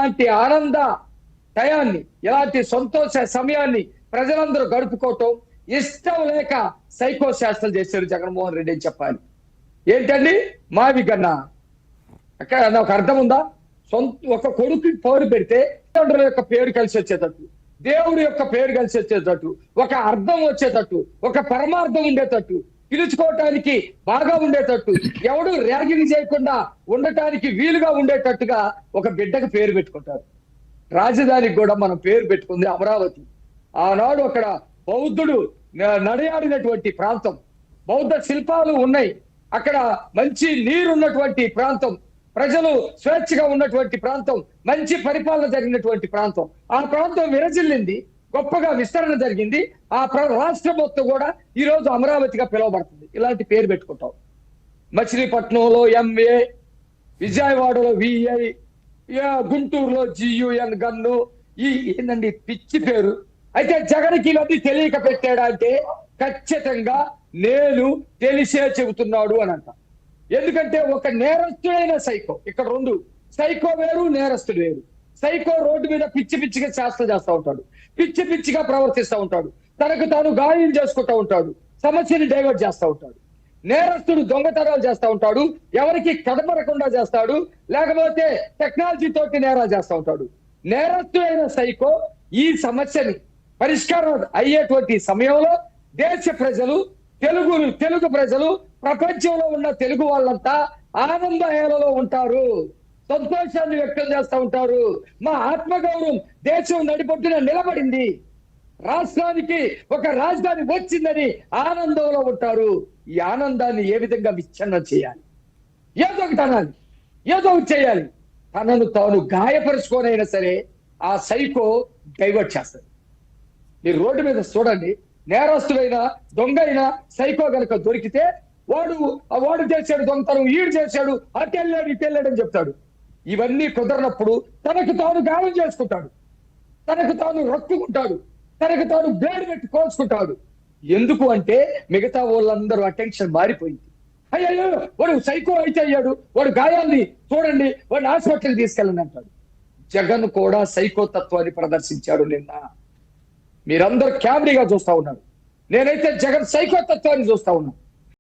ఇలాంటి ఆనంద టయాన్ని, ఇలాంటి సంతోష సమయాన్ని ప్రజలందరూ గడుపుకోవటం ఇష్టం లేక సైకో శాస్త్రాలు చేశారు జగన్మోహన్ రెడ్డి అని చెప్పాలి. ఏంటండి మావి కన్నా అక్కడ నాకు అర్థం ఉందా? ఒక కొడుకు పేరు పెడితే తండ్రుల యొక్క పేరు కలిసి వచ్చేటట్టు, దేవుడి యొక్క పేరు కలిసి వచ్చేటట్టు, ఒక అర్థం వచ్చేటట్టు, ఒక పరమార్థం ఉండేటట్టు, పిలుచుకోవటానికి బాగా ఉండేటట్టు, ఎవడు ర్యాగింగ్ చేయకుండా ఉండటానికి వీలుగా ఉండేటట్టుగా ఒక బిడ్డకు పేరు పెట్టుకుంటారు. రాజధానికి కూడా మనం పేరు పెట్టుకుంది అమరావతి. ఆనాడు అక్కడ బౌద్ధుడు నడయాడినటువంటి ప్రాంతం, బౌద్ధ శిల్పాలు ఉన్నాయి, అక్కడ మంచి నీరు ఉన్నటువంటి ప్రాంతం, ప్రజలు స్వేచ్ఛగా ఉన్నటువంటి ప్రాంతం, మంచి పరిపాలన జరిగినటువంటి ప్రాంతం. ఆ ప్రాంతం విరజిల్లింది, గొప్పగా విస్తరణ జరిగింది. ఆ రాష్ట్రం మొత్తం కూడా ఈ రోజు అమరావతిగా పిలువబడుతుంది. ఇలాంటి పేరు పెట్టుకుంటాం. మచిలీపట్నంలో MA, విజయవాడలో VI, గుంటూరులో GUN గన్ను. ఏందండి పిచ్చి పేరు. అయితే జగన్కి ఇవన్నీ తెలియక పెట్టాడా అంటే ఖచ్చితంగా నేను తెలిసే చెబుతున్నాడు అని అంట. ఎందుకంటే ఒక నేరస్తుడైన సైకో, ఇక్కడ రెండు, సైకో వేరు, నేరస్తుడు వేరు. సైకో రోడ్డు మీద పిచ్చి పిచ్చిగా శాస్త్రం చేస్తూ ఉంటాడు, పిచ్చి పిచ్చిగా ప్రవర్తిస్తూ ఉంటాడు, తనకు తాను గాయం చేసుకుంటూ ఉంటాడు, సమస్యని డైవర్ట్ చేస్తూ ఉంటాడు. నేరస్తుడు దొంగతనాలు చేస్తూ ఉంటాడు, ఎవరికి కనబడకుండా చేస్తాడు, లేకపోతే టెక్నాలజీ తోటి నేరాలు చేస్తూ ఉంటాడు. నేరస్తుడైన సైకో ఈ సమస్యని పరిష్కారం అయ్యేటువంటి సమయంలో దేశ ప్రజలు, తెలుగు ప్రజలు, ప్రపంచంలో ఉన్న తెలుగు వాళ్ళంతా ఆనందహేళలో ఉంటారు, సంతోషాన్ని వ్యక్తం చేస్తూ ఉంటారు. మా ఆత్మగౌరవం దేశం నడిపొట్టున నిలబడింది, రాష్ట్రానికి ఒక రాజధాని వచ్చిందని ఆనందంలో ఉంటారు. ఈ ఆనందాన్ని ఏ విధంగా విచ్ఛిన్నం చేయాలి? ఏదో ఒకటి అనాలి, ఏదో ఒకటి చేయాలి. తనను తాను గాయపరుచుకోనైనా సరే ఆ సైకో డైవర్ట్ చేస్తారు. మీరు రోడ్డు మీద చూడండి, నేరస్తుడైనా దొంగ అయినా సైకో గనక దొరికితే వాడు చేశాడు దొంగతనం, ఈడు చేశాడు, అటెళ్ళాడు ఇటెళ్ళాడు అని చెప్తాడు. ఇవన్నీ కుదరనప్పుడు తనకు తాను గాయం చేసుకుంటాడు, తనకు తాను రక్కుకుంటాడు, తనకు తాను బ్లేడ్ పెట్టి కోల్చుకుంటాడు. ఎందుకు అంటే మిగతా వాళ్ళందరూ అటెన్షన్ మారిపోయింది. అయ్యో వాడు సైకో అయితే అయ్యాడు, వాడు గాయాన్ని చూడండి, వాడిని హాస్పిటల్కి తీసుకెళ్ళండి అంటాడు. జగన్ కూడా సైకో తత్వాన్ని ప్రదర్శించాడు నిన్న. మీరందరూ క్యాబరీగా చూస్తా ఉన్నారు, నేనైతే జగన్ సైకో తత్వాన్ని చూస్తా ఉన్నాను.